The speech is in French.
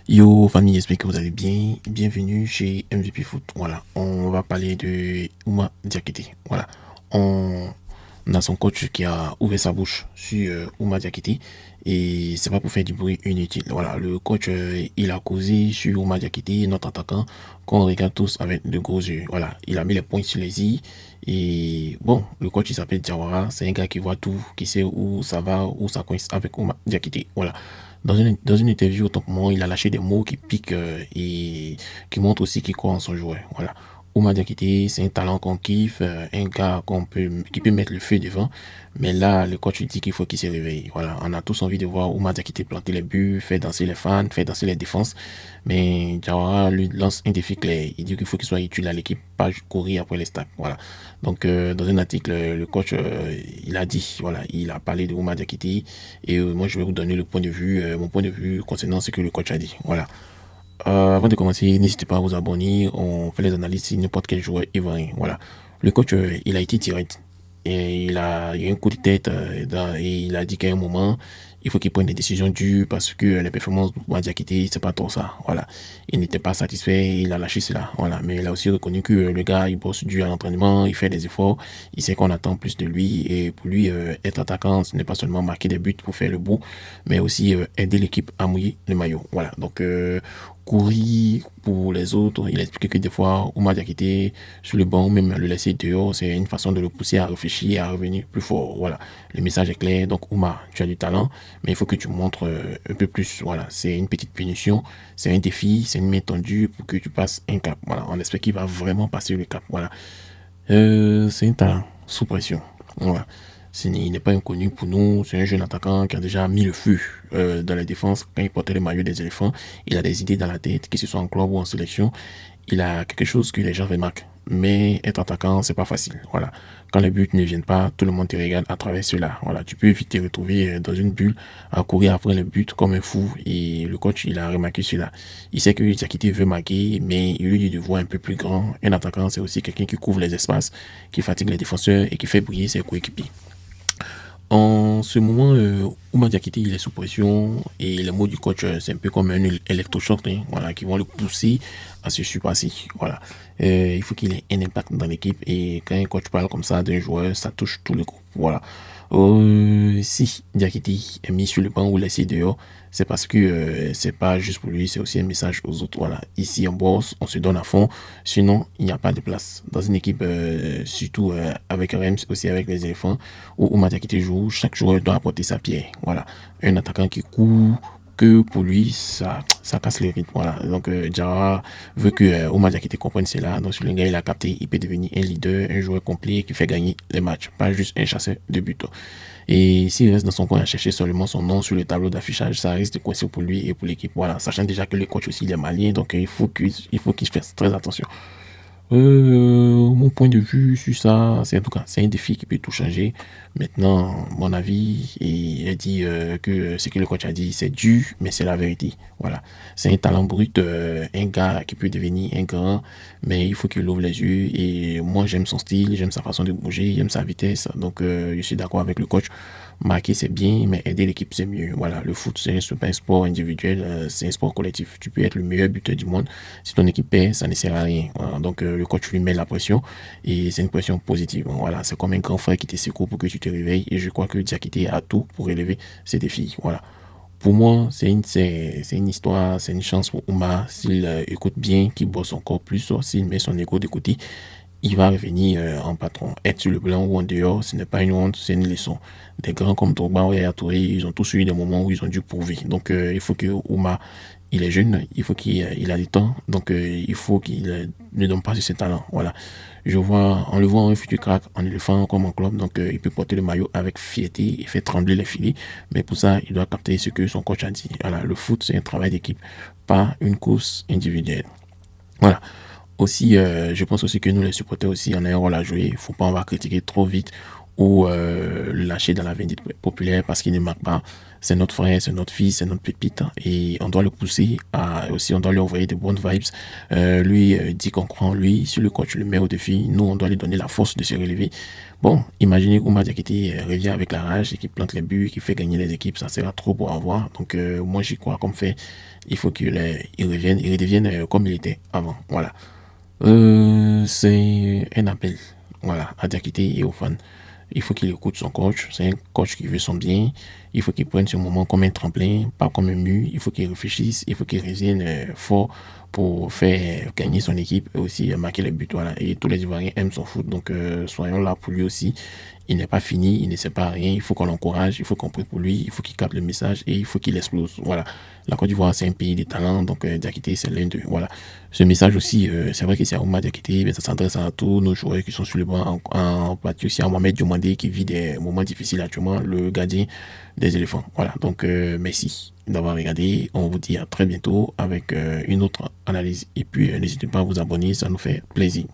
Yo famille, j'espère que vous allez bien. Bienvenue chez MVP Foot. Voilà, on va parler de Ouma Diakité. Voilà, on a son coach qui a ouvert sa bouche sur Ouma Diakité et c'est pas pour faire du bruit inutile. Voilà, le coach il a causé sur Ouma Diakité, notre attaquant, qu'on regarde tous avec de gros yeux. Voilà, il a mis les points sur les i et bon, le coach il s'appelle Diawara, c'est un gars qui voit tout, qui sait où ça va, où ça coince avec Ouma Diakité. Voilà. Dans une interview, autant pour moi, il a lâché des mots qui piquent et qui montrent aussi qu'il croit en son joueur. Voilà. Oumar Diakité, c'est un talent qu'on kiffe, un gars qui peut mettre le feu devant. Mais là, le coach lui dit qu'il faut qu'il se réveille. Voilà. On a tous envie de voir Oumar Diakité planter les buts, faire danser les fans, faire danser les défenses. Mais Jawara lui lance un défi clair. Il dit qu'il faut qu'il soit utile à l'équipe, pas courir après les stats. Voilà. Donc, dans un article, le coach, il a dit, voilà, il a parlé de Oumar Diakité. Et moi, je vais vous donner le point de vue, mon point de vue concernant ce que le coach a dit. Voilà. Avant de commencer, n'hésitez pas à vous abonner. On fait les analyses sur n'importe quel joueur ivoirien. Voilà. Le coach, il a été direct. Et il y a un coup de tête et il a dit qu'à un moment, il faut qu'il prenne des décisions dures parce que les performances de Diakité, c'est pas trop ça. Voilà. Il n'était pas satisfait, il a lâché cela. Voilà. Mais il a aussi reconnu que le gars, il bosse dur à l'entraînement, il fait des efforts, il sait qu'on attend plus de lui. Et pour lui, être attaquant, ce n'est pas seulement marquer des buts pour faire le bout, mais aussi aider l'équipe à mouiller le maillot. Voilà. Donc, courir pour les autres. Il a expliqué que des fois, Oumar Diakité, sur le banc, même le laisser dehors, c'est une façon de le pousser à réfléchir et à revenir plus fort. Voilà. Le message est clair. Donc, Oumar, tu as du talent, mais il faut que tu montres un peu plus. Voilà. C'est une petite punition, c'est un défi, c'est une main tendue pour que tu passes un cap. Voilà. On espère qu'il va vraiment passer le cap. Voilà. C'est un talent sous pression. Voilà. Il n'est pas inconnu pour nous. C'est un jeune attaquant qui a déjà mis le feu dans la défense quand il portait le maillot des éléphants. Il a des idées dans la tête, que ce soit en club ou en sélection. Il a quelque chose que les gens remarquent. Mais être attaquant, c'est pas facile. Voilà. Quand les buts ne viennent pas, tout le monde te regarde à travers cela. Voilà. Tu peux vite te retrouver dans une bulle à courir après les buts comme un fou. Et le coach, il a remarqué cela. Il sait que Diakité veut marquer, mais il lui dit de voir un peu plus grand. Un attaquant, c'est aussi quelqu'un qui couvre les espaces, qui fatigue les défenseurs et qui fait briller ses coéquipiers. En ce moment, Oumar Diakité, il est sous pression et les mots du coach, c'est un peu comme un électrochoc, hein, voilà, qui vont le pousser à se surpasser. Voilà. Il faut qu'il ait un impact dans l'équipe et quand un coach parle comme ça d'un joueur, ça touche tout le groupe. Voilà. Si Diakité est mis sur le banc ou laissé dehors, c'est parce que c'est pas juste pour lui, c'est aussi un message aux autres. Voilà. Ici, on bosse, on se donne à fond, sinon il n'y a pas de place. Dans une équipe, surtout avec Reims, aussi avec les éléphants, où Madiakité joue, chaque joueur doit apporter sa pierre. Voilà. Un attaquant qui court, que pour lui, ça casse le rythme. Voilà. Donc, Jara veut que Oumar Diakité comprenne cela. Donc, sur le gars, il a capté, il peut devenir un leader, un joueur complet qui fait gagner les matchs, pas juste un chasseur de but. Et s'il reste dans son coin à chercher seulement son nom sur le tableau d'affichage, ça risque de coincer pour lui et pour l'équipe. Voilà. Sachant déjà que le coach aussi, il est malien, donc il faut qu'il fasse très attention. Mon point de vue sur ça, c'est en tout cas, c'est un défi qui peut tout changer. Maintenant, mon avis, et elle dit que ce que le coach a dit, c'est dur, mais c'est la vérité. Voilà. C'est un talent brut, un gars qui peut devenir un grand, mais il faut qu'il ouvre les yeux. Et moi, j'aime son style, j'aime sa façon de bouger, j'aime sa vitesse. Donc, je suis d'accord avec le coach. Marquer, c'est bien, mais aider l'équipe, c'est mieux. Voilà. Le foot, c'est pas un sport individuel, c'est un sport collectif. Tu peux être le meilleur buteur du monde. Si ton équipe perd, ça ne sert à rien. Voilà. Donc, le coach lui met la pression et c'est une pression positive. Voilà. C'est comme un grand frère qui te secoue pour que tu te réveilles et je crois que Diakité a tout pour relever ces défis. Voilà. Pour moi, c'est une histoire, c'est une chance pour Oumar. S'il écoute bien, qu'il bosse encore plus, s'il met son ego de côté, il va revenir en patron. Être sur le blanc ou en dehors, ce n'est pas une honte, c'est une leçon. Des grands comme Drogba ou Yaya Touré, ils ont tous eu des moments où ils ont dû prouver. Donc, il faut que Oumar, il est jeune, il faut qu'il a du temps. Donc, il faut qu'il ne donne pas sur ses talents. Voilà. On le voit un futur crack en éléphant comme en club. Donc, il peut porter le maillot avec fierté et faire trembler les filets. Mais pour ça, il doit capter ce que son coach a dit. Voilà. Le foot, c'est un travail d'équipe, pas une course individuelle. Voilà. Aussi, je pense aussi que nous, les supporters aussi, on a un rôle à jouer. Il ne faut pas en va critiquer trop vite ou le lâcher dans la vindicte populaire parce qu'il ne marque pas. c'est notre frère, c'est notre fils, c'est notre pépite, et on doit le pousser aussi, on doit lui envoyer de bonnes vibes. Lui dit qu'on croit en lui. Si le coach le met au défi, nous, on doit lui donner la force de se relever. Bon, imaginez Oumar Diakité revient avec la rage et qui plante les buts, qui fait gagner les équipes, ça sera trop pour avoir. Donc, moi, j'y crois comme fait. Il faut il redevienne comme il était avant. Voilà. C'est un appel, voilà, à Diakité et aux fans. Il faut qu'il écoute son coach. C'est un coach qui veut son bien. Il faut qu'il prenne ce moment comme un tremplin, pas comme un mur. Il faut qu'il réfléchisse. Il faut qu'il revienne fort pour faire gagner son équipe et aussi marquer les buts. Voilà. Et tous les Ivoiriens aiment son foot. Donc, soyons là pour lui aussi. Il n'est pas fini. Il ne sait pas rien. Il faut qu'on l'encourage. Il faut qu'on prie pour lui. Il faut qu'il capte le message et il faut qu'il explose. Voilà. La Côte d'Ivoire, c'est un pays de talents. Donc, Diakité, c'est l'un d'eux. Voilà. Ce message aussi, c'est vrai que c'est à Oumar Diakité, mais ça s'adresse à tous nos joueurs qui sont sur le banc, en partie aussi à Mohamed Diomandé qui vit des moments difficiles actuellement, le gardien des éléphants. Voilà, donc merci d'avoir regardé. On vous dit à très bientôt avec une autre analyse. Et puis, n'hésitez pas à vous abonner, ça nous fait plaisir.